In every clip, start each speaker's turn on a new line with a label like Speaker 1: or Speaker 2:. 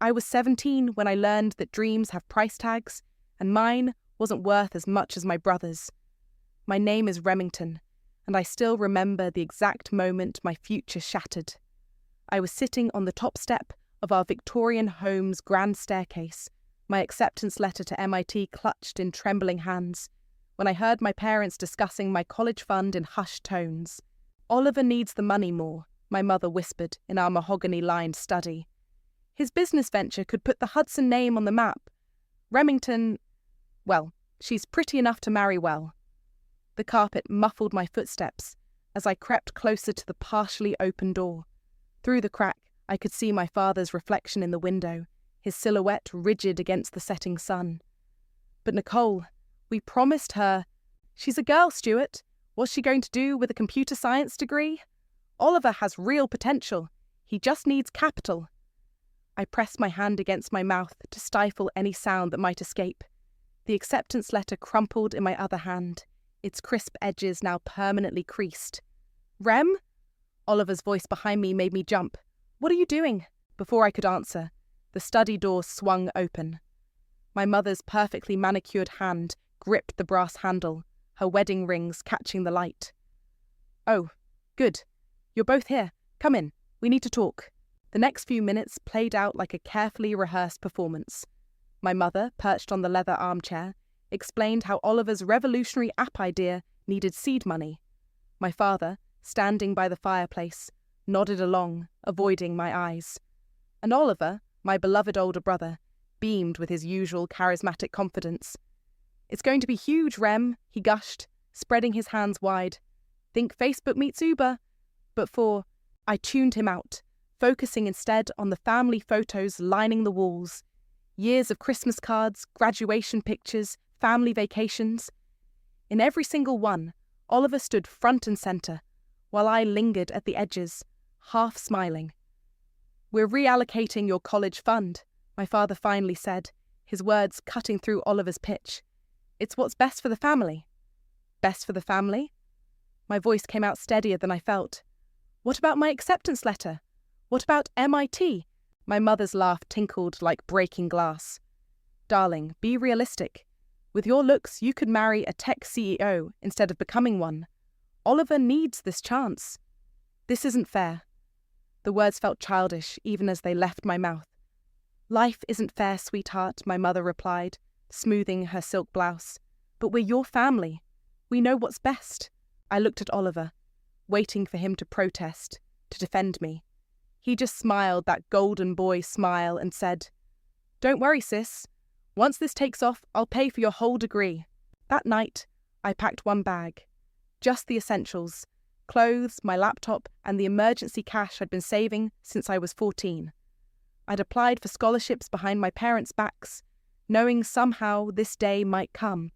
Speaker 1: I was 17 when I learned that dreams have price tags, and mine wasn't worth as much as my brother's. My name is Remington, and I still remember the exact moment my future shattered. I was sitting on the top step of our Victorian home's grand staircase, my acceptance letter to MIT clutched in trembling hands, when I heard my parents discussing my college fund in hushed tones. "Oliver needs the money more," my mother whispered in our mahogany-lined study. "His business venture could put the Hudson name on the map. Remington, well, she's pretty enough to marry well." The carpet muffled my footsteps as I crept closer to the partially open door. Through the crack, I could see my father's reflection in the window, his silhouette rigid against the setting sun. "But Nicole, we promised her—" "She's a girl, Stuart. What's she going to do with a computer science degree? Oliver has real potential. He just needs capital." I pressed my hand against my mouth to stifle any sound that might escape. The acceptance letter crumpled in my other hand, its crisp edges now permanently creased. "Rem?" Oliver's voice behind me made me jump. "What are you doing?" Before I could answer, the study door swung open. My mother's perfectly manicured hand gripped the brass handle, her wedding rings catching the light. "Oh, good. You're both here. Come in. We need to talk." The next few minutes played out like a carefully rehearsed performance. My mother, perched on the leather armchair, explained how Oliver's revolutionary app idea needed seed money. My father, standing by the fireplace, nodded along, avoiding my eyes. And Oliver, my beloved older brother, beamed with his usual charismatic confidence. "It's going to be huge, Rem," he gushed, spreading his hands wide. "Think Facebook meets Uber." I tuned him out, focusing instead on the family photos lining the walls. Years of Christmas cards, graduation pictures, family vacations. In every single one, Oliver stood front and centre, while I lingered at the edges, half smiling. "We're reallocating your college fund," my father finally said, his words cutting through Oliver's pitch. "It's what's best for the family." "Best for the family?" My voice came out steadier than I felt. "What about my acceptance letter? What about MIT?" My mother's laugh tinkled like breaking glass. "Darling, be realistic. With your looks, you could marry a tech CEO instead of becoming one. Oliver needs this chance." "This isn't fair." The words felt childish even as they left my mouth. "Life isn't fair, sweetheart," my mother replied, smoothing her silk blouse. "But we're your family. We know what's best." I looked at Oliver, waiting for him to protest, to defend me. He just smiled that golden boy smile and said, "Don't worry, sis. Once this takes off, I'll pay for your whole degree." That night, I packed one bag. Just the essentials: clothes, my laptop, and the emergency cash I'd been saving since I was 14. I'd applied for scholarships behind my parents' backs, knowing somehow this day might come.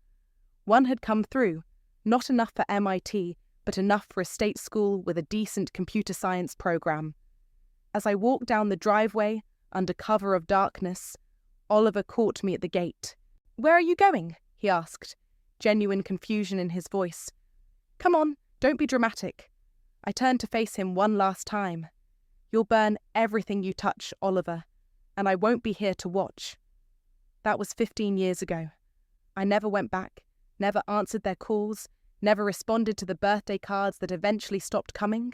Speaker 1: One had come through, not enough for MIT, but enough for a state school with a decent computer science program. As I walked down the driveway, under cover of darkness, Oliver caught me at the gate. "Where are you going?" he asked, genuine confusion in his voice. "Come on, don't be dramatic." I turned to face him one last time. "You'll burn everything you touch, Oliver, and I won't be here to watch." That was 15 years ago. I never went back, never answered their calls, never responded to the birthday cards that eventually stopped coming.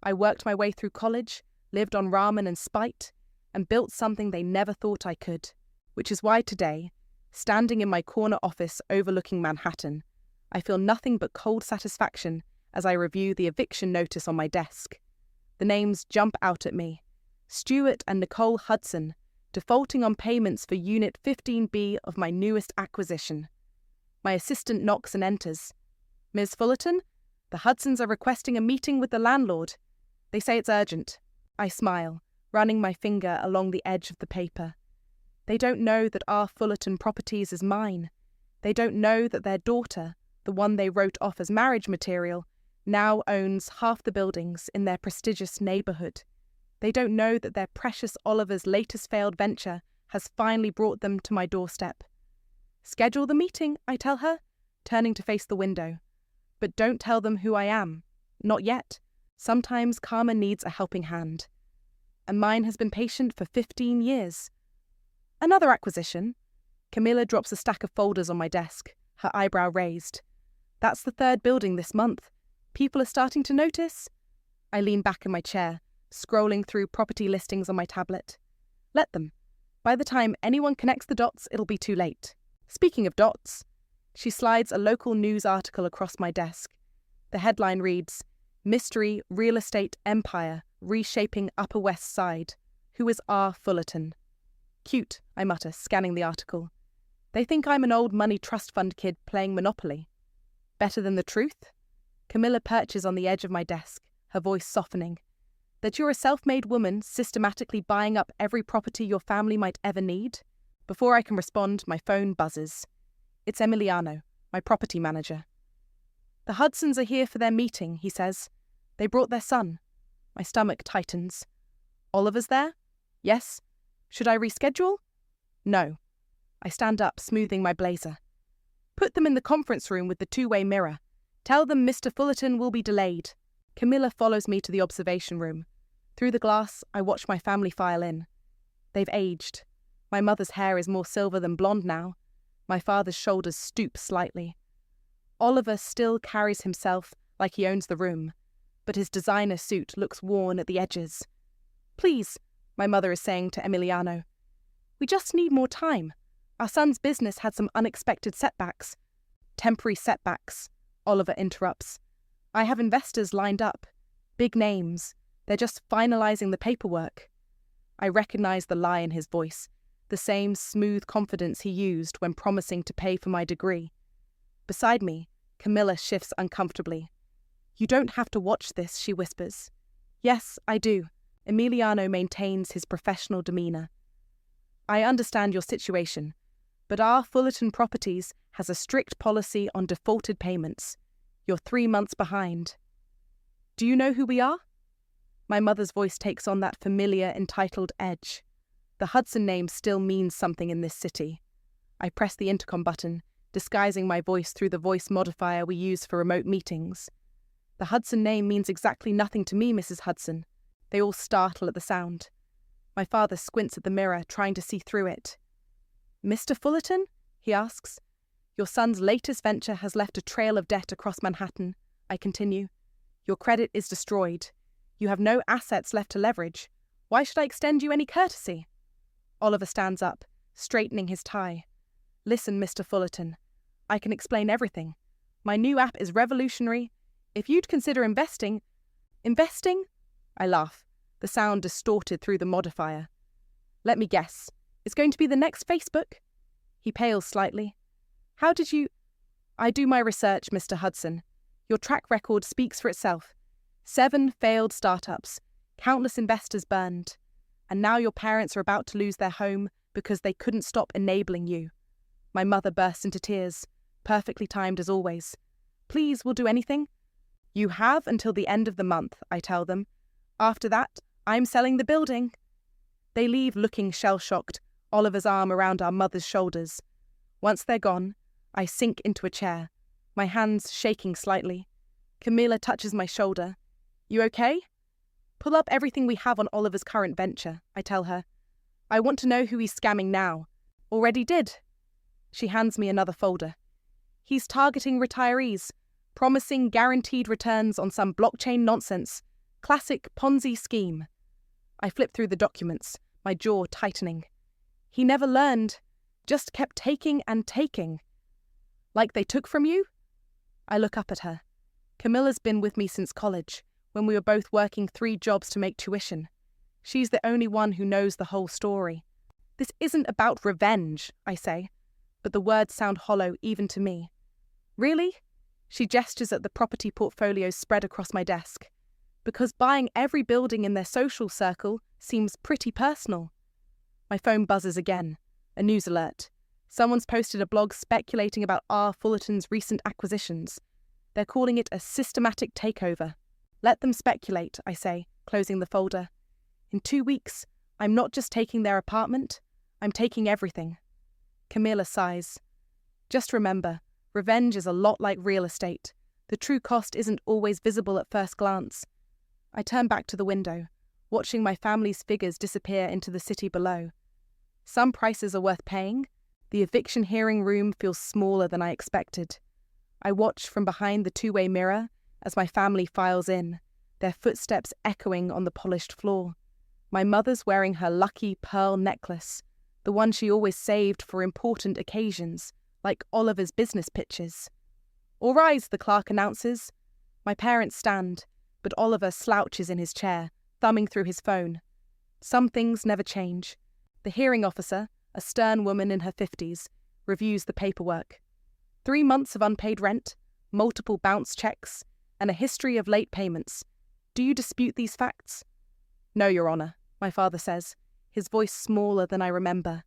Speaker 1: I worked my way through college, lived on ramen and spite, and built something they never thought I could, which is why today, standing in my corner office overlooking Manhattan, I feel nothing but cold satisfaction as I review the eviction notice on my desk. The names jump out at me. Stuart and Nicole Hudson, defaulting on payments for Unit 15B of my newest acquisition. My assistant knocks and enters. "Ms. Fullerton, the Hudsons are requesting a meeting with the landlord. They say it's urgent." I smile, running my finger along the edge of the paper. They don't know that our Fullerton Properties is mine. They don't know that their daughter, the one they wrote off as marriage material, now owns half the buildings in their prestigious neighbourhood. They don't know that their precious Oliver's latest failed venture has finally brought them to my doorstep. "Schedule the meeting," I tell her, turning to face the window. "But don't tell them who I am. Not yet. Sometimes karma needs a helping hand." and mine has been patient for 15 years. Another acquisition? Camilla drops a stack of folders on my desk, her eyebrow raised. That's the third building this month. People are starting to notice. I lean back in my chair, scrolling through property listings on my tablet. Let them. By the time anyone connects the dots, it'll be too late. Speaking of dots, she slides a local news article across my desk. The headline reads, Mystery Real Estate Empire Reshaping Upper West Side. Who is R. Fullerton? Cute, I mutter, scanning the article. They think I'm an old money trust fund kid playing Monopoly. Better than the truth? Camilla perches on the edge of my desk, her voice softening. That you're a self-made woman systematically buying up every property your family might ever need? Before I can respond, my phone buzzes. It's Emiliano, my property manager. The Hudsons are here for their meeting, he says. They brought their son. My stomach tightens. Oliver's there? Yes. Should I reschedule? No. I stand up, smoothing my blazer. Put them in the conference room with the two-way mirror. Tell them Mr. Fullerton will be delayed. Camilla follows me to the observation room. Through the glass, I watch my family file in. They've aged. My mother's hair is more silver than blonde now. My father's shoulders stoop slightly. Oliver still carries himself like he owns the room, but his designer suit looks worn at the edges. Please, my mother is saying to Emiliano. We just need more time. Our son's business had some unexpected setbacks. Temporary setbacks, Oliver interrupts. I have investors lined up. Big names. They're just finalizing the paperwork. I recognize the lie in his voice, the same smooth confidence he used when promising to pay for my degree. Beside me, Camilla shifts uncomfortably. You don't have to watch this, she whispers. Yes, I do. Emiliano maintains his professional demeanor. I understand your situation, but our Fullerton Properties has a strict policy on defaulted payments. You're 3 months behind. Do you know who we are? My mother's voice takes on that familiar, entitled edge. The Hudson name still means something in this city. I press the intercom button, disguising my voice through the voice modifier we use for remote meetings. The Hudson name means exactly nothing to me, Mrs. Hudson. They all startle at the sound. My father squints at the mirror, trying to see through it. Mr. Fullerton? He asks. Your son's latest venture has left a trail of debt across Manhattan, I continue. Your credit is destroyed. You have no assets left to leverage. Why should I extend you any courtesy? Oliver stands up, straightening his tie. Listen, Mr. Fullerton. I can explain everything. My new app is revolutionary. If you'd consider investing... Investing? I laugh, the sound distorted through the modifier. Let me guess. It's going to be the next Facebook? He pales slightly. How did you... I do my research, Mr. Hudson. Your track record speaks for itself. 7 failed startups, countless investors burned, and now your parents are about to lose their home because they couldn't stop enabling you. My mother bursts into tears, perfectly timed as always. Please, we'll do anything. You have until the end of the month, I tell them. After that, I'm selling the building. They leave looking shell-shocked, Oliver's arm around our mother's shoulders. Once they're gone, I sink into a chair, my hands shaking slightly. Camilla touches my shoulder. You okay? Pull up everything we have on Oliver's current venture, I tell her. I want to know who he's scamming now. Already did. She hands me another folder. He's targeting retirees, promising guaranteed returns on some blockchain nonsense. Classic Ponzi scheme. I flip through the documents, my jaw tightening. He never learned, just kept taking and taking. Like they took from you? I look up at her. Camilla's been with me since college, when we were both working 3 jobs to make tuition. She's the only one who knows the whole story. This isn't about revenge, I say, but the words sound hollow even to me. Really? She gestures at the property portfolios spread across my desk. Because buying every building in their social circle seems pretty personal. My phone buzzes again. A news alert. Someone's posted a blog speculating about R. Fullerton's recent acquisitions. They're calling it a systematic takeover. Let them speculate, I say, closing the folder. In 2 weeks, I'm not just taking their apartment, I'm taking everything. Camilla sighs. Just remember, revenge is a lot like real estate. The true cost isn't always visible at first glance. I turn back to the window, watching my family's figures disappear into the city below. Some prices are worth paying. The eviction hearing room feels smaller than I expected. I watch from behind the two-way mirror as my family files in, their footsteps echoing on the polished floor. My mother's wearing her lucky pearl necklace, the one she always saved for important occasions, like Oliver's business pitches. "All rise," the clerk announces. My parents stand, but Oliver slouches in his chair, thumbing through his phone. Some things never change. The hearing officer, a stern woman in her 50s, reviews the paperwork. 3 months of unpaid rent, multiple bounce checks, and a history of late payments. Do you dispute these facts? "No, Your Honour," my father says, his voice smaller than I remember.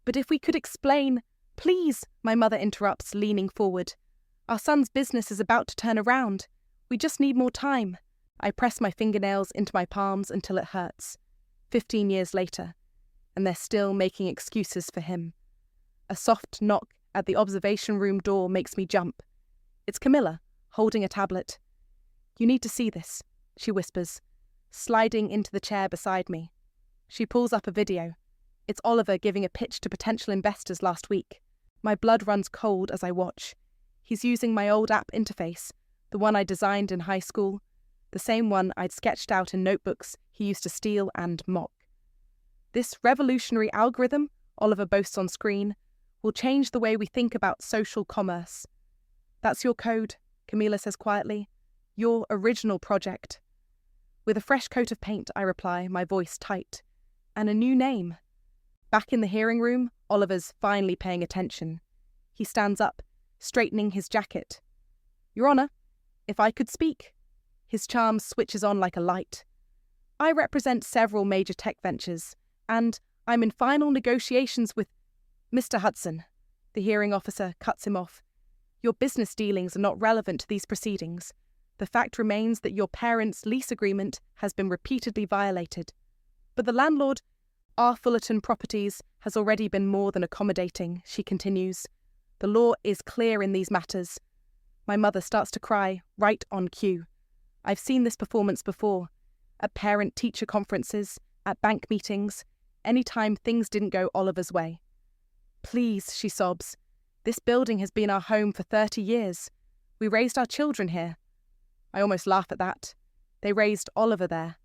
Speaker 1: "But if we could explain—" "Please," my mother interrupts, leaning forward. "Our son's business is about to turn around. We just need more time." I press my fingernails into my palms until it hurts. 15 years later, and they're still making excuses for him. A soft knock at the observation room door makes me jump. It's Camilla, holding a tablet. "You need to see this," she whispers, sliding into the chair beside me. She pulls up a video. It's Oliver giving a pitch to potential investors last week. My blood runs cold as I watch. He's using my old app interface, the one I designed in high school, the same one I'd sketched out in notebooks he used to steal and mock. "This revolutionary algorithm," Oliver boasts on screen, "will change the way we think about social commerce." "That's your code," Camila says quietly. "Your original project." With a fresh coat of paint, I reply, my voice tight. "And a new name." Back in the hearing room, Oliver's finally paying attention. He stands up, straightening his jacket. "Your Honour, if I could speak." His charm switches on like a light. "I represent several major tech ventures, and I'm in final negotiations with—" "Mr. Hudson," the hearing officer cuts him off. "Your business dealings are not relevant to these proceedings. The fact remains that your parents' lease agreement has been repeatedly violated. But the landlord, R. Fullerton Properties, has already been more than accommodating," she continues. "The law is clear in these matters." My mother starts to cry, right on cue. I've seen this performance before, at parent-teacher conferences, at bank meetings, any time things didn't go Oliver's way. "Please," she sobs. "This building has been our home for 30 years. We raised our children here." I almost laugh at that. They raised Oliver there.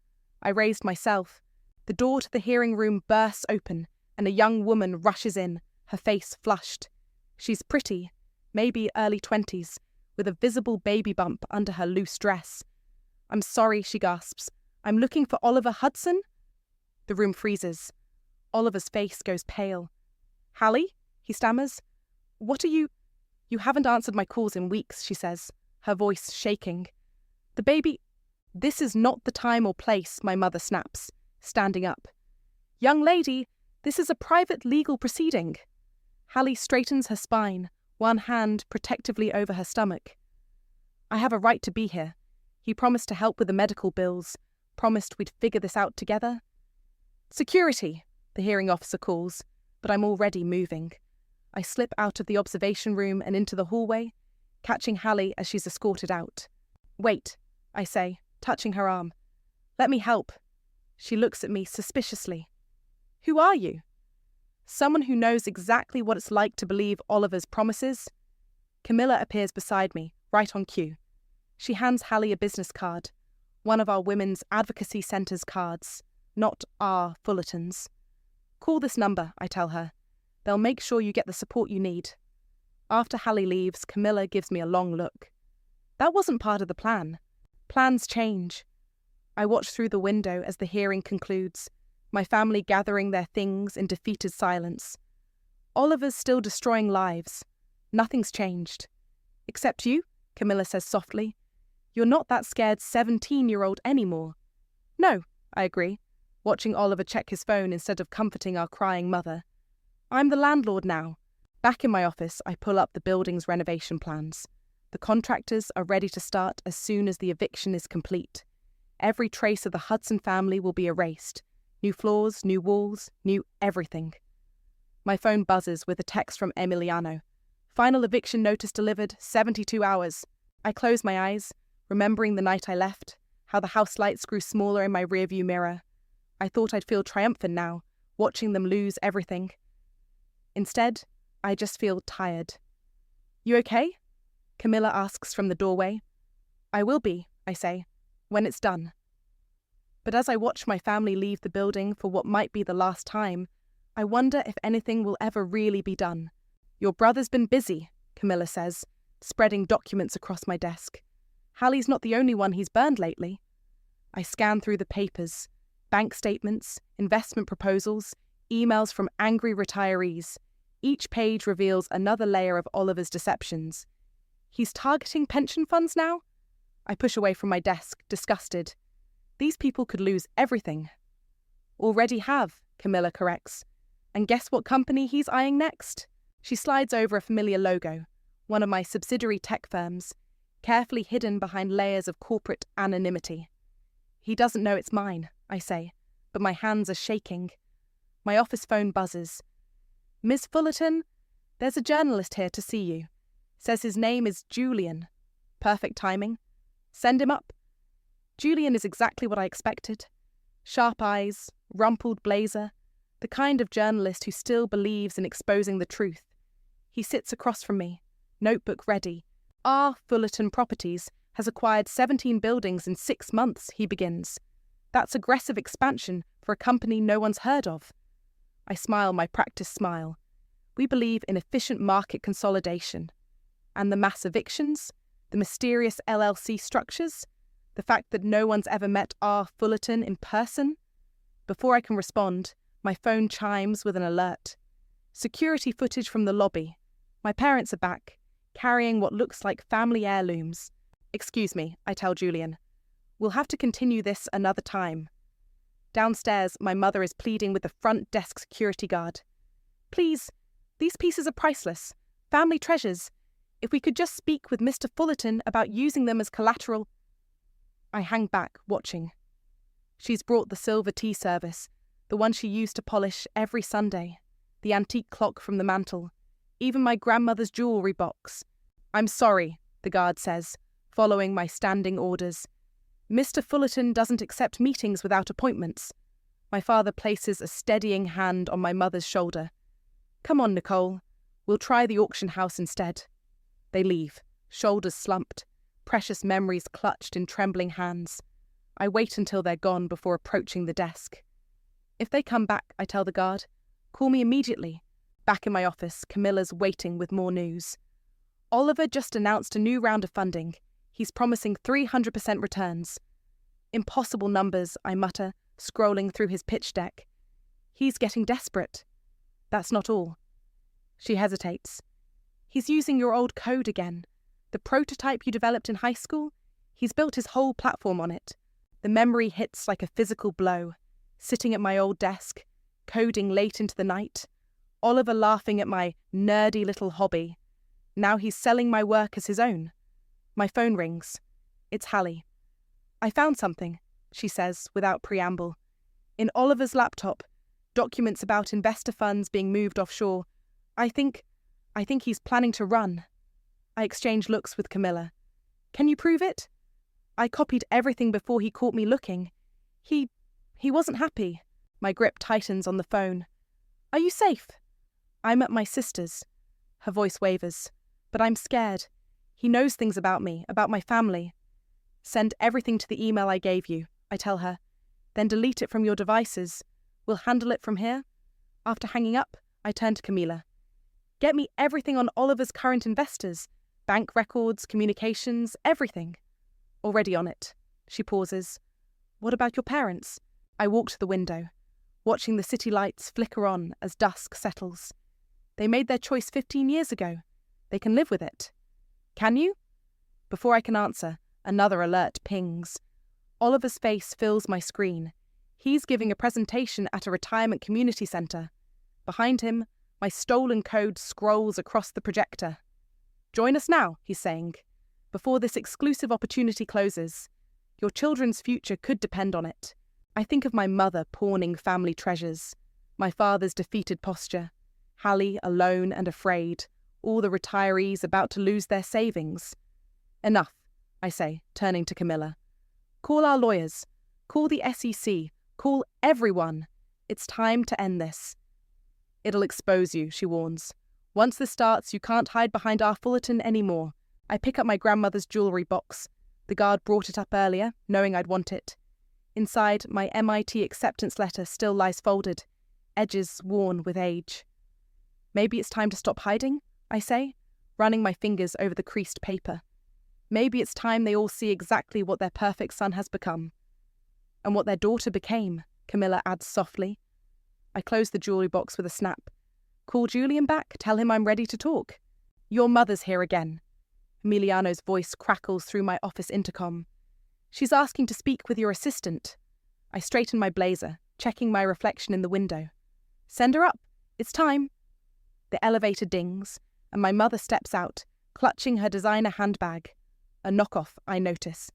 Speaker 1: I raised myself. The door to the hearing room bursts open, and a young woman rushes in, her face flushed. She's pretty, maybe early 20s, with a visible baby bump under her loose dress. "I'm sorry," she gasps. "I'm looking for Oliver Hudson?" The room freezes. Oliver's face goes pale. "Hallie?" he stammers. "What are you—" "You haven't answered my calls in weeks," she says, her voice shaking. "The baby—" "This is not the time or place," my mother snaps, standing up. "Young lady, this is a private legal proceeding." Hallie straightens her spine, one hand protectively over her stomach. "I have a right to be here. He promised to help with the medical bills, promised we'd figure this out together." "Security," the hearing officer calls, but I'm already moving. I slip out of the observation room and into the hallway, catching Hallie as she's escorted out. "Wait," I say, touching her arm. "Let me help." She looks at me suspiciously. "Who are you?" "Someone who knows exactly what it's like to believe Oliver's promises." Camilla appears beside me, right on cue. She hands Hallie a business card, one of our Women's Advocacy Centre's cards, not R. Fullerton's. "Call this number," I tell her. "They'll make sure you get the support you need." After Hallie leaves, Camilla gives me a long look. That wasn't part of the plan. Plans change. I watch through the window as the hearing concludes, my family gathering their things in defeated silence. Oliver's still destroying lives. Nothing's changed. "Except you," Camilla says softly. "You're not that scared 17-year-old anymore." "No," I agree, watching Oliver check his phone instead of comforting our crying mother. "I'm the landlord now." Back in my office, I pull up the building's renovation plans. The contractors are ready to start as soon as the eviction is complete. Every trace of the Hudson family will be erased. New floors, new walls, new everything. My phone buzzes with a text from Emiliano. "Final eviction notice delivered, 72 hours. I close my eyes, remembering the night I left, how the house lights grew smaller in my rearview mirror. I thought I'd feel triumphant now, watching them lose everything. Instead, I just feel tired. You okay? Camilla asks from the doorway. I will be, I say, when it's done. But as I watch my family leave the building for what might be the last time, I wonder if anything will ever really be done. Your brother's been busy, Camilla says, spreading documents across my desk. Hallie's not the only one he's burned lately. I scan through the papers, bank statements, investment proposals, emails from angry retirees. Each page reveals another layer of Oliver's deceptions. He's targeting pension funds now? I push away from my desk, disgusted. These people could lose everything. Already have, Camilla corrects. And guess what company he's eyeing next? She slides over a familiar logo, one of my subsidiary tech firms, carefully hidden behind layers of corporate anonymity. He doesn't know it's mine, I say, but my hands are shaking. My office phone buzzes. Miss Fullerton, there's a journalist here to see you. Says his name is Julian. Perfect timing. Send him up. Julian is exactly what I expected. Sharp eyes, rumpled blazer, the kind of journalist who still believes in exposing the truth. He sits across from me, notebook ready. R. Fullerton Properties has acquired 17 buildings in 6 months, he begins. That's aggressive expansion for a company no one's heard of. I smile my practiced smile. We believe in efficient market consolidation. And the mass evictions, the mysterious LLC structures, the fact that no one's ever met R. Fullerton in person. Before I can respond, my phone chimes with an alert. Security footage from the lobby. My parents are back, carrying what looks like family heirlooms. Excuse me, I tell Julian. We'll have to continue this another time. Downstairs, my mother is pleading with the front desk security guard. Please, these pieces are priceless. Family treasures. If we could just speak with Mr. Fullerton about using them as collateral. I hang back, watching. She's brought the silver tea service, the one she used to polish every Sunday, the antique clock from the mantel, even my grandmother's jewellery box. I'm sorry, the guard says, following my standing orders. Mr. Fullerton doesn't accept meetings without appointments. My father places a steadying hand on my mother's shoulder. Come on, Nicole. We'll try the auction house instead. They leave, shoulders slumped, precious memories clutched in trembling hands. I wait until they're gone before approaching the desk. If they come back, I tell the guard, call me immediately. Back in my office, Camilla's waiting with more news. Oliver just announced a new round of funding. He's promising 300% returns. Impossible numbers, I mutter, scrolling through his pitch deck. He's getting desperate. That's not all. She hesitates. He's using your old code again. The prototype you developed in high school? He's built his whole platform on it. The memory hits like a physical blow. Sitting at my old desk, coding late into the night. Oliver laughing at my nerdy little hobby. Now he's selling my work as his own. My phone rings. It's Hallie. I found something, she says without preamble. In Oliver's laptop, documents about investor funds being moved offshore. I think he's planning to run. I exchange looks with Camilla. Can you prove it? I copied everything before he caught me looking. He wasn't happy. My grip tightens on the phone. Are you safe? I'm at my sister's. Her voice wavers. But I'm scared. He knows things about me, about my family. Send everything to the email I gave you, I tell her. Then delete it from your devices. We'll handle it from here. After hanging up, I turn to Camilla. Get me everything on Oliver's current investors. Bank records, communications, everything. Already on it. She pauses. What about your parents? I walk to the window, watching the city lights flicker on as dusk settles. They made their choice 15 years ago. They can live with it. Can you? Before I can answer, another alert pings. Oliver's face fills my screen. He's giving a presentation at a retirement community centre. Behind him, my stolen code scrolls across the projector. Join us now, he's saying, before this exclusive opportunity closes. Your children's future could depend on it. I think of my mother pawning family treasures, my father's defeated posture, Hallie alone and afraid, all the retirees about to lose their savings. Enough, I say, turning to Camilla. Call our lawyers. Call the SEC. Call everyone. It's time to end this. It'll expose you, she warns. Once this starts, you can't hide behind our Fullerton anymore. I pick up my grandmother's jewellery box. The guard brought it up earlier, knowing I'd want it. Inside, my MIT acceptance letter still lies folded, edges worn with age. Maybe it's time to stop hiding, I say, running my fingers over the creased paper. Maybe it's time they all see exactly what their perfect son has become. And what their daughter became, Camilla adds softly. I close the jewellery box with a snap. Call Julian back, tell him I'm ready to talk. Your mother's here again. Emiliano's voice crackles through my office intercom. She's asking to speak with your assistant. I straighten my blazer, checking my reflection in the window. Send her up. It's time. The elevator dings, and my mother steps out, clutching her designer handbag. A knockoff, I notice.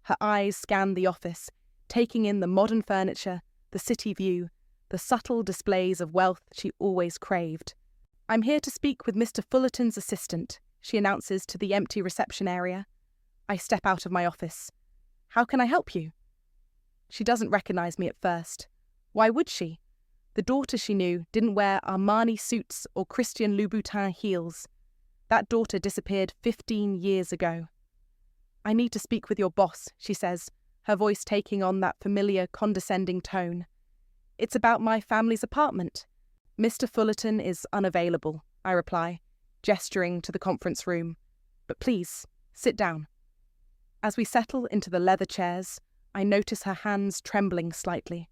Speaker 1: Her eyes scan the office, taking in the modern furniture, the city view, the subtle displays of wealth she always craved. I'm here to speak with Mr. Fullerton's assistant, she announces to the empty reception area. I step out of my office. How can I help you? She doesn't recognize me at first. Why would she? The daughter she knew didn't wear Armani suits or Christian Louboutin heels. That daughter disappeared 15 years ago. I need to speak with your boss, she says, her voice taking on that familiar, condescending tone. It's about my family's apartment. Mr. Fullerton is unavailable, I reply, gesturing to the conference room. But please, sit down. As we settle into the leather chairs, I notice her hands trembling slightly.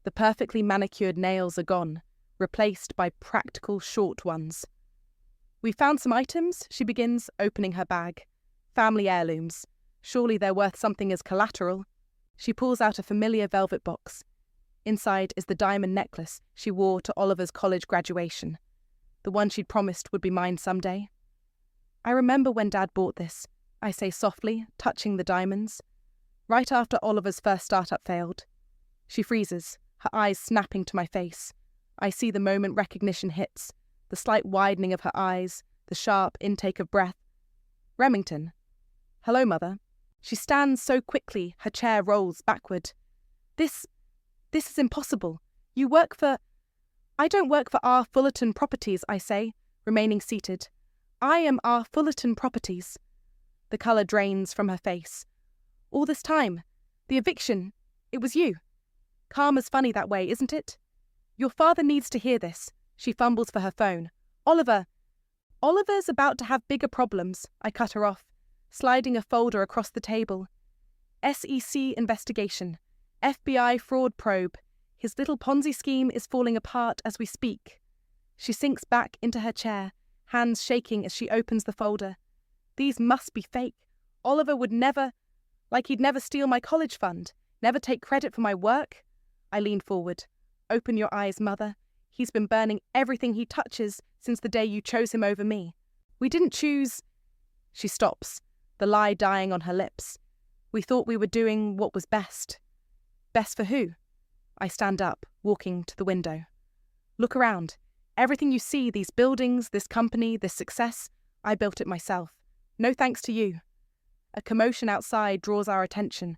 Speaker 1: The perfectly manicured nails are gone, replaced by practical short ones. We found some items, she begins, opening her bag. Family heirlooms. Surely they're worth something as collateral. She pulls out a familiar velvet box. Inside is the diamond necklace she wore to Oliver's college graduation, the one she'd promised would be mine someday. I remember when Dad bought this, I say softly, touching the diamonds. Right after Oliver's first startup failed. She freezes, her eyes snapping to my face. I see the moment recognition hits, the slight widening of her eyes, the sharp intake of breath. Remington. Hello, Mother. She stands so quickly, her chair rolls backward. This is impossible. You work for... I don't work for R. Fullerton Properties, I say, remaining seated. I am R. Fullerton Properties. The colour drains from her face. All this time, the eviction, it was you. Karma's funny that way, isn't it? Your father needs to hear this. She fumbles for her phone. Oliver's about to have bigger problems, I cut her off, sliding a folder across the table. SEC investigation. FBI fraud probe. His little Ponzi scheme is falling apart as we speak. She sinks back into her chair, hands shaking as she opens the folder. These must be fake. Oliver would never... Like he'd never steal my college fund, never take credit for my work. I lean forward. Open your eyes, Mother. He's been burning everything he touches since the day you chose him over me. We didn't choose... She stops, the lie dying on her lips. We thought we were doing what was best. Best for who? I stand up, walking to the window. Look around. Everything you see, these buildings, this company, this success, I built it myself. No thanks to you. A commotion outside draws our attention.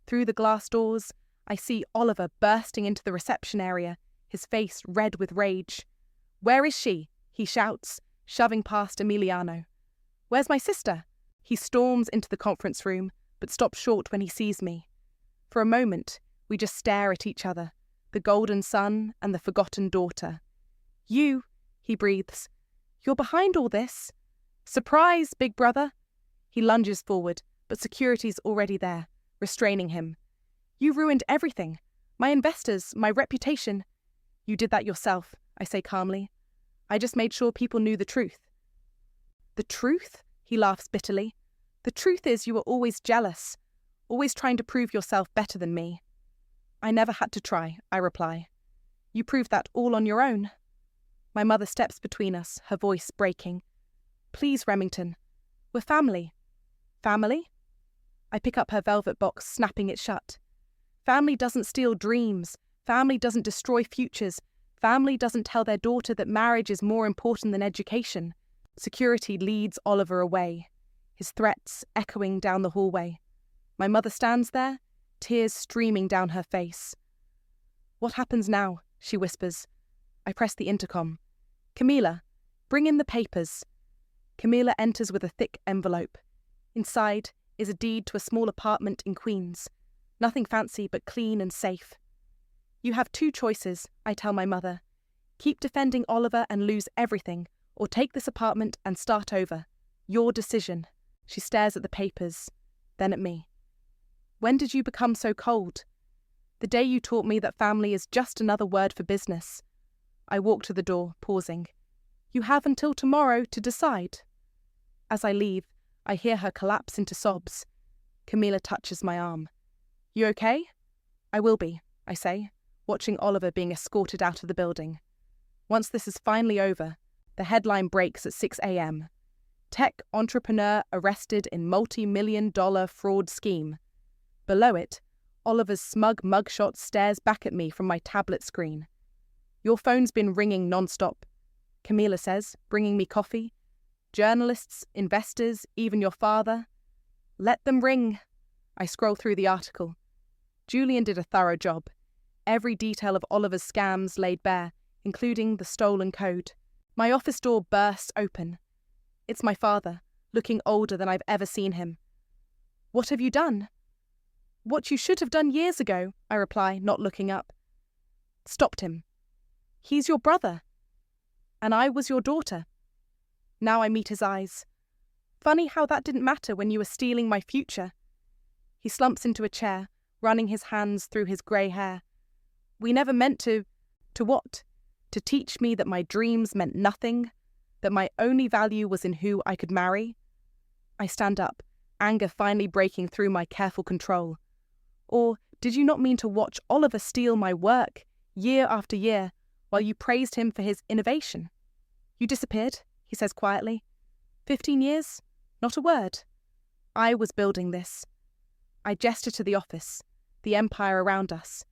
Speaker 1: Through the glass doors, I see Oliver bursting into the reception area, his face red with rage. Where is she? He shouts, shoving past Emiliano. Where's my sister? He storms into the conference room, but stops short when he sees me. For a moment, we just stare at each other, the golden son and the forgotten daughter. You, he breathes. You're behind all this. Surprise, big brother. He lunges forward, but security's already there, restraining him. You ruined everything. My investors, my reputation. You did that yourself, I say calmly. I just made sure people knew the truth. The truth? He laughs bitterly. The truth is you were always jealous, always trying to prove yourself better than me. I never had to try, I reply. You proved that all on your own. My mother steps between us, her voice breaking. Please, Remington. We're family. Family? I pick up her velvet box, snapping it shut. Family doesn't steal dreams. Family doesn't destroy futures. Family doesn't tell their daughter that marriage is more important than education. Security leads Oliver away, his threats echoing down the hallway. My mother stands there, tears streaming down her face. What happens now? She whispers. I press the intercom. Camila, bring in the papers. Camila enters with a thick envelope. Inside is a deed to a small apartment in Queens. Nothing fancy, but clean and safe. You have two choices, I tell my mother. Keep defending Oliver and lose everything, or take this apartment and start over. Your decision. She stares at the papers, then at me. When did you become so cold? The day you taught me that family is just another word for business. I walk to the door, pausing. You have until tomorrow to decide. As I leave, I hear her collapse into sobs. Camila touches my arm. You okay? I will be, I say, watching Oliver being escorted out of the building. Once this is finally over, the headline breaks at 6 a.m. Tech entrepreneur arrested in multi-million-dollar fraud scheme. Below it, Oliver's smug mugshot stares back at me from my tablet screen. Your phone's been ringing non-stop, Camila says, bringing me coffee. Journalists, investors, even your father. Let them ring. I scroll through the article. Julian did a thorough job. Every detail of Oliver's scams laid bare, including the stolen code. My office door bursts open. It's my father, looking older than I've ever seen him. What have you done? What you should have done years ago, I reply, not looking up. Stopped him. He's your brother. And I was your daughter. Now I meet his eyes. Funny how that didn't matter when you were stealing my future. He slumps into a chair, running his hands through his grey hair. We never meant to what? To teach me that my dreams meant nothing? That my only value was in who I could marry? I stand up, anger finally breaking through my careful control. Or did you not mean to watch Oliver steal my work, year after year, while you praised him for his innovation? You disappeared, he says quietly. 15 years? Not a word. I was building this. I gesture to the office, the empire around us.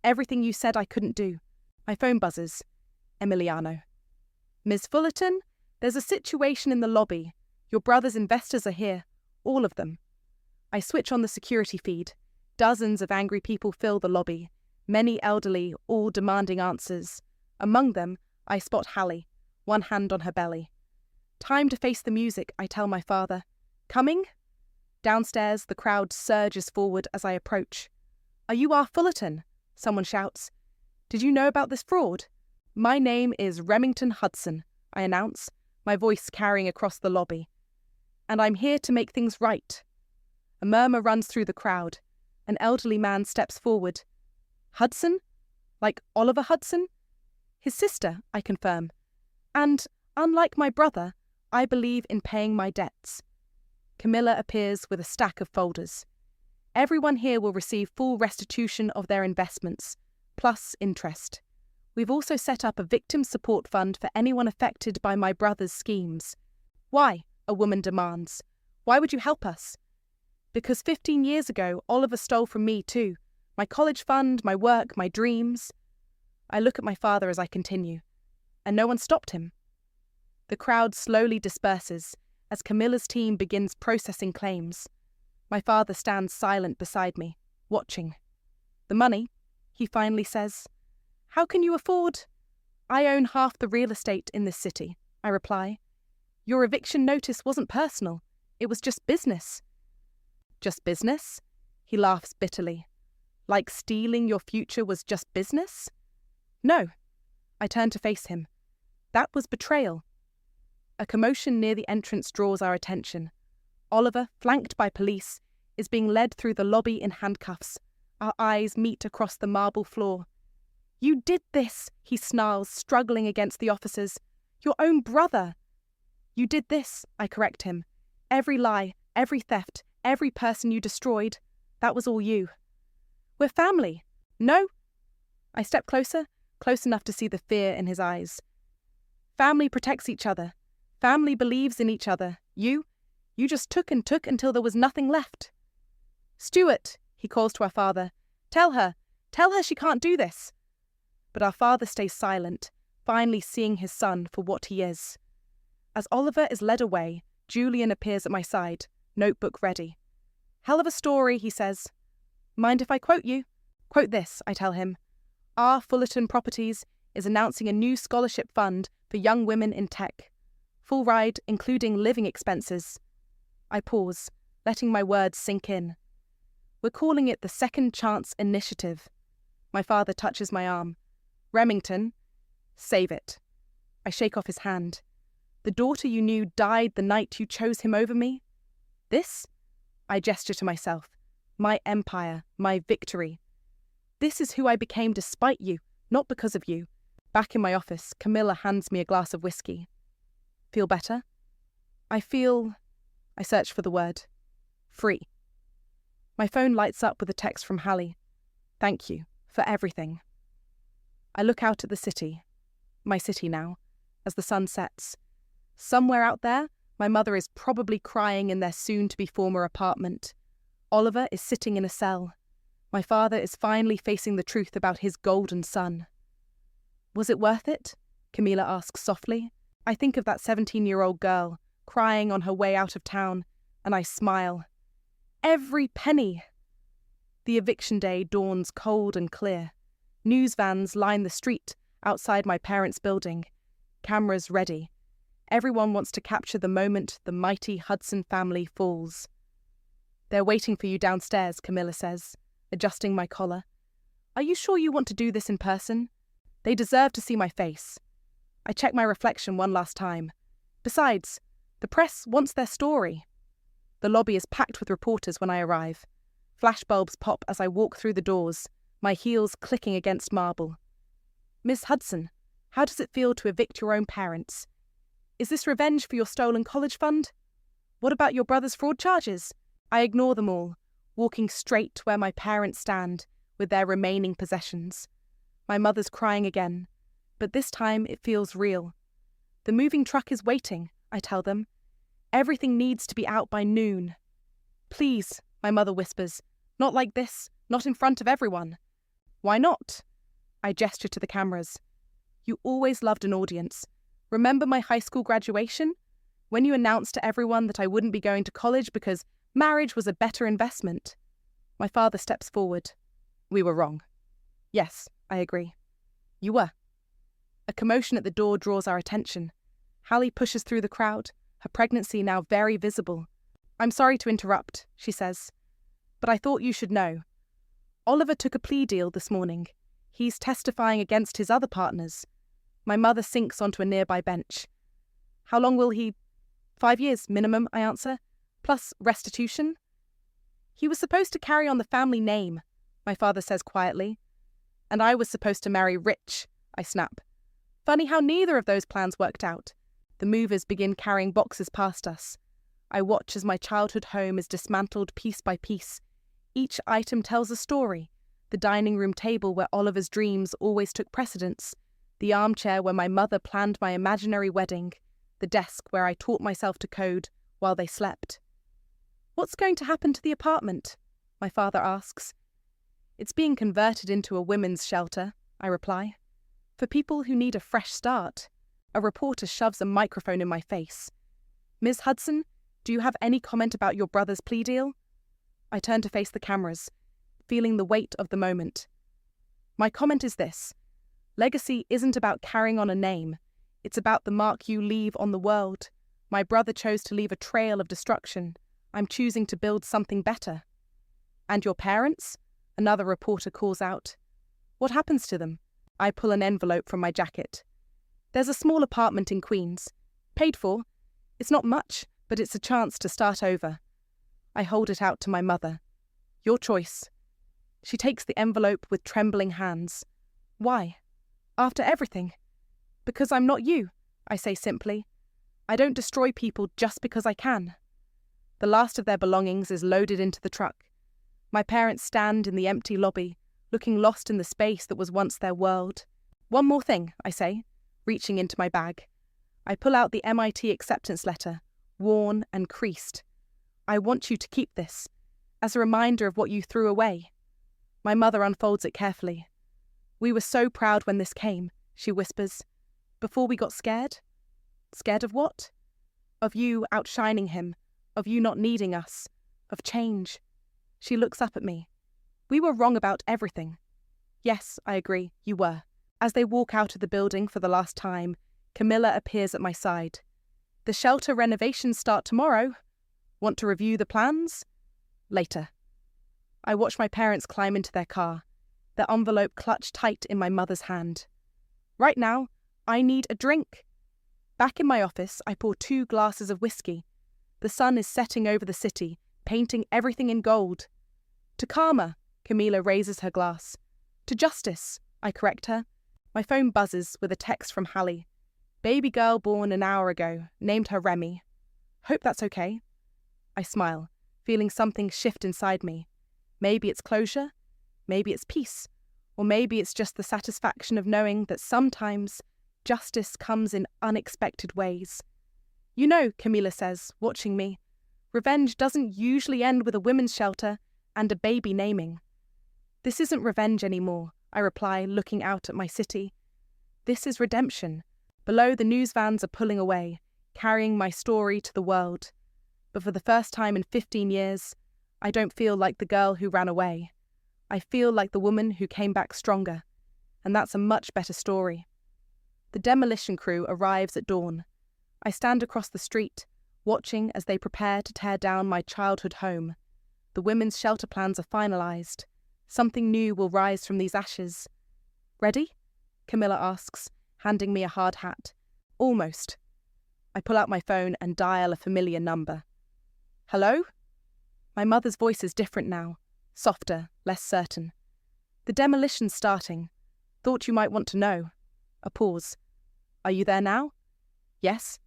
Speaker 1: Everything you said I couldn't do. My phone buzzes. Emiliano. Ms. Fullerton, there's a situation in the lobby. Your brother's investors are here. All of them. I switch on the security feed. Dozens of angry people fill the lobby. Many elderly, all demanding answers. Among them, I spot Hallie, one hand on her belly. Time to face the music, I tell my father. Coming? Downstairs, the crowd surges forward as I approach. Are you R. Fullerton? Someone shouts. Did you know about this fraud? My name is Remington Hudson, I announce, my voice carrying across the lobby. And I'm here to make things right. A murmur runs through the crowd. An elderly man steps forward. Hudson? Like Oliver Hudson? His sister, I confirm. And, unlike my brother, I believe in paying my debts. Camilla appears with a stack of folders. Everyone here will receive full restitution of their investments, plus interest. We've also set up a victim support fund for anyone affected by my brother's schemes. Why? A woman demands. Why would you help us? Because 15 years ago, Oliver stole from me too. My college fund, my work, my dreams. I look at my father as I continue, and no one stopped him. The crowd slowly disperses as Camilla's team begins processing claims. My father stands silent beside me, watching. The money, he finally says. How can you afford? I own half the real estate in this city, I reply. Your eviction notice wasn't personal. It was just business. Just business? He laughs bitterly. Like stealing your future was just business? No. I turn to face him. That was betrayal. A commotion near the entrance draws our attention. Oliver, flanked by police, is being led through the lobby in handcuffs. Our eyes meet across the marble floor. You did this, he snarls, struggling against the officers. Your own brother. You did this, I correct him. Every lie, every theft, every person you destroyed, that was all you. We're family. No? I step closer, close enough to see the fear in his eyes. Family protects each other. Family believes in each other. You just took and took until there was nothing left. Stuart, he calls to our father. Tell her she can't do this. But our father stays silent, finally seeing his son for what he is. As Oliver is led away, Julian appears at my side, notebook ready. Hell of a story, he says. Mind if I quote you? Quote this, I tell him. Our Fullerton Properties is announcing a new scholarship fund for young women in tech. Full ride, including living expenses. I pause, letting my words sink in. We're calling it the Second Chance Initiative. My father touches my arm. Remington, save it. I shake off his hand. The daughter you knew died the night you chose him over me? This? I gesture to myself. My empire, my victory. This is who I became despite you, not because of you. Back in my office, Camilla hands me a glass of whiskey. Feel better? I search for the word. Free. My phone lights up with a text from Hallie. Thank you for everything. I look out at the city, my city now, as the sun sets. Somewhere out there, my mother is probably crying in their soon-to-be former apartment. Oliver is sitting in a cell. My father is finally facing the truth about his golden son. Was it worth it? Camilla asks softly. I think of that 17-year-old girl, crying on her way out of town, and I smile. Every penny! The eviction day dawns cold and clear. News vans line the street outside my parents' building. Cameras ready. Everyone wants to capture the moment the mighty Hudson family falls. They're waiting for you downstairs, Camilla says, adjusting my collar. Are you sure you want to do this in person? They deserve to see my face. I check my reflection one last time. Besides, the press wants their story. The lobby is packed with reporters when I arrive. Flashbulbs pop as I walk through the doors, my heels clicking against marble. Miss Hudson, how does it feel to evict your own parents? Is this revenge for your stolen college fund? What about your brother's fraud charges? I ignore them all, walking straight to where my parents stand with their remaining possessions. My mother's crying again, but this time it feels real. The moving truck is waiting, I tell them. Everything needs to be out by noon. Please, my mother whispers, not like this, not in front of everyone. Why not? I gesture to the cameras. You always loved an audience. Remember my high school graduation? When you announced to everyone that I wouldn't be going to college because marriage was a better investment. My father steps forward. We were wrong. Yes, I agree. You were. A commotion at the door draws our attention. Hallie pushes through the crowd, her pregnancy now very visible. I'm sorry to interrupt, she says, but I thought you should know. Oliver took a plea deal this morning. He's testifying against his other partners. My mother sinks onto a nearby bench. How long will he? 5 years minimum, I answer, plus restitution. He was supposed to carry on the family name, my father says quietly. And I was supposed to marry rich, I snap. Funny how neither of those plans worked out. The movers begin carrying boxes past us. I watch as my childhood home is dismantled piece by piece. Each item tells a story. The dining room table where Oliver's dreams always took precedence. The armchair where my mother planned my imaginary wedding. The desk where I taught myself to code while they slept. What's going to happen to the apartment? My father asks. It's being converted into a women's shelter, I reply. For people who need a fresh start. A reporter shoves a microphone in my face. Ms. Hudson, do you have any comment about your brother's plea deal? I turn to face the cameras, feeling the weight of the moment. My comment is this. Legacy isn't about carrying on a name. It's about the mark you leave on the world. My brother chose to leave a trail of destruction. I'm choosing to build something better. And your parents? Another reporter calls out. What happens to them? I pull an envelope from my jacket. There's a small apartment in Queens. Paid for. It's not much, but it's a chance to start over. I hold it out to my mother. Your choice. She takes the envelope with trembling hands. Why? After everything? Because I'm not you, I say simply. I don't destroy people just because I can. The last of their belongings is loaded into the truck. My parents stand in the empty lobby, looking lost in the space that was once their world. One more thing, I say, reaching into my bag. I pull out the MIT acceptance letter, worn and creased. I want you to keep this, as a reminder of what you threw away. My mother unfolds it carefully. We were so proud when this came, she whispers. Before we got scared? Scared of what? Of you outshining him, of you not needing us, of change. She looks up at me. We were wrong about everything. Yes, I agree, you were. As they walk out of the building for the last time, Camilla appears at my side. The shelter renovations start tomorrow. Want to review the plans? Later. I watch my parents climb into their car, their envelope clutched tight in my mother's hand. Right now, I need a drink. Back in my office, I pour 2 glasses of whiskey. The sun is setting over the city, painting everything in gold. To karma, Camilla raises her glass. To justice, I correct her. My phone buzzes with a text from Hallie. Baby girl born an hour ago, named her Remy. Hope that's okay. I smile, feeling something shift inside me. Maybe it's closure, maybe it's peace, or maybe it's just the satisfaction of knowing that sometimes justice comes in unexpected ways. You know, Camilla says, watching me, revenge doesn't usually end with a women's shelter and a baby naming. This isn't revenge anymore, I reply, looking out at my city. This is redemption. Below, the news vans are pulling away, carrying my story to the world. But for the first time in 15 years, I don't feel like the girl who ran away. I feel like the woman who came back stronger. And that's a much better story. The demolition crew arrives at dawn. I stand across the street, watching as they prepare to tear down my childhood home. The women's shelter plans are finalised. Something new will rise from these ashes. Ready? Camilla asks, handing me a hard hat. Almost. I pull out my phone and dial a familiar number. Hello? My mother's voice is different now, softer, less certain. The demolition's starting. Thought you might want to know. A pause. Are you there now? Yes.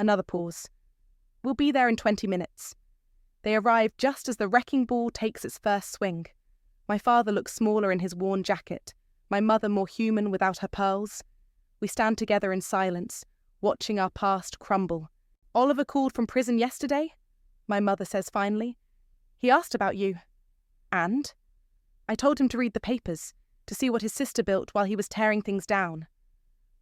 Speaker 1: Another pause. We'll be there in 20 minutes. They arrive just as the wrecking ball takes its first swing. My father looks smaller in his worn jacket, my mother more human without her pearls. We stand together in silence, watching our past crumble. Oliver called from prison yesterday, my mother says finally. He asked about you. And? I told him to read the papers, to see what his sister built while he was tearing things down.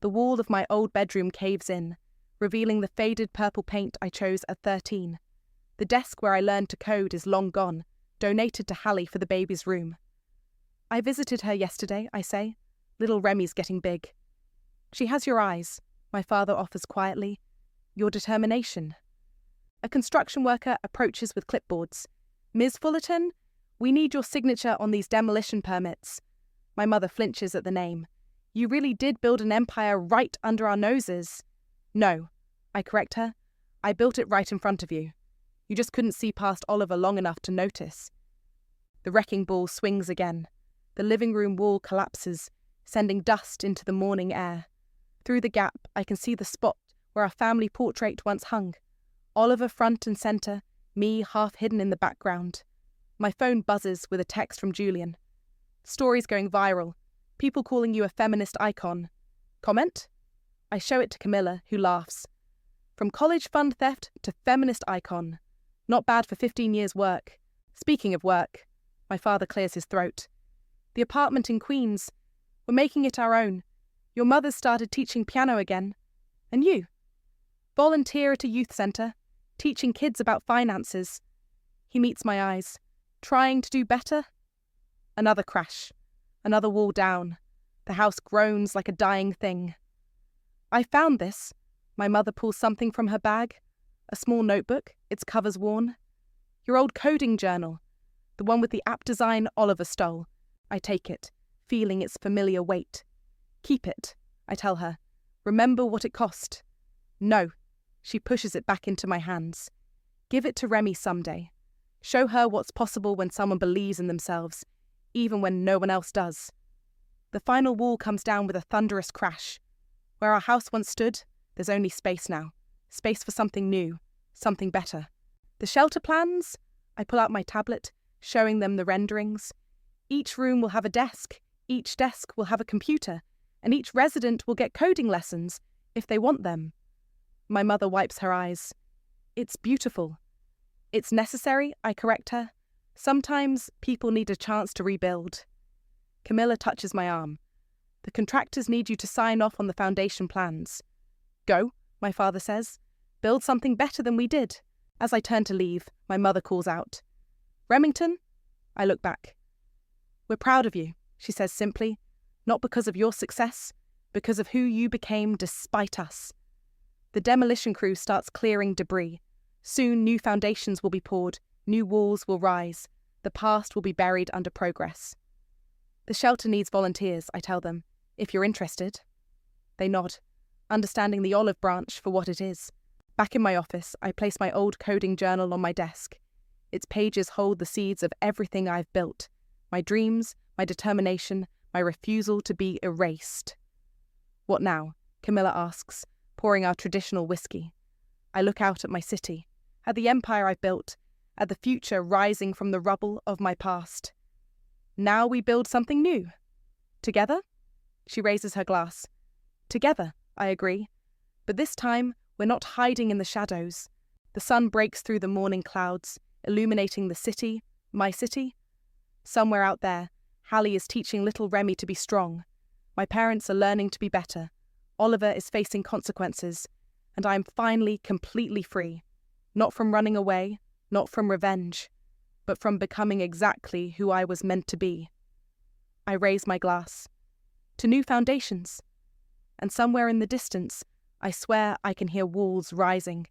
Speaker 1: The wall of my old bedroom caves in, revealing the faded purple paint I chose at 13. The desk where I learned to code is long gone, donated to Hallie for the baby's room. I visited her yesterday, I say. Little Remy's getting big. She has your eyes, my father offers quietly. Your determination. A construction worker approaches with clipboards. Ms. Fullerton, we need your signature on these demolition permits. My mother flinches at the name. You really did build an empire right under our noses. No, I correct her. I built it right in front of you. You just couldn't see past Oliver long enough to notice. The wrecking ball swings again. The living room wall collapses, sending dust into the morning air. Through the gap, I can see the spot where our family portrait once hung. Oliver front and centre, me half hidden in the background. My phone buzzes with a text from Julian. Stories going viral. People calling you a feminist icon. Comment? I show it to Camilla, who laughs. From college fund theft to feminist icon. Not bad for 15 years' work. Speaking of work, my father clears his throat. The apartment in Queens. We're making it our own. Your mother's started teaching piano again. And you? Volunteer at a youth centre, teaching kids about finances. He meets my eyes. Trying to do better? Another crash. Another wall down. The house groans like a dying thing. I found this. My mother pulls something from her bag. A small notebook, its cover's worn. Your old coding journal. The one with the app design Oliver stole. I take it, feeling its familiar weight. Keep it, I tell her. Remember what it cost. No. She pushes it back into my hands. Give it to Remy someday. Show her what's possible when someone believes in themselves, even when no one else does. The final wall comes down with a thunderous crash. Where our house once stood, there's only space now. Space for something new, something better. The shelter plans? I pull out my tablet, showing them the renderings. Each room will have a desk, each desk will have a computer, and each resident will get coding lessons, if they want them. My mother wipes her eyes. It's beautiful. It's necessary, I correct her. Sometimes people need a chance to rebuild. Camilla touches my arm. The contractors need you to sign off on the foundation plans. Go, my father says. Build something better than we did. As I turn to leave, my mother calls out. Remington? I look back. We're proud of you, she says simply, not because of your success, because of who you became despite us. The demolition crew starts clearing debris. Soon new foundations will be poured, new walls will rise, the past will be buried under progress. The shelter needs volunteers, I tell them, if you're interested. They nod, understanding the olive branch for what it is. Back in my office, I place my old coding journal on my desk. Its pages hold the seeds of everything I've built, my dreams, my determination, my refusal to be erased. What now? Camilla asks, pouring our traditional whiskey. I look out at my city, at the empire I built, at the future rising from the rubble of my past. Now we build something new. Together? She raises her glass. Together, I agree. But this time, we're not hiding in the shadows. The sun breaks through the morning clouds, illuminating the city, my city. Somewhere out there, Hallie is teaching little Remy to be strong. My parents are learning to be better. Oliver is facing consequences, and I am finally completely free. Not from running away, not from revenge, but from becoming exactly who I was meant to be. I raise my glass. To new foundations. And somewhere in the distance, I swear I can hear walls rising,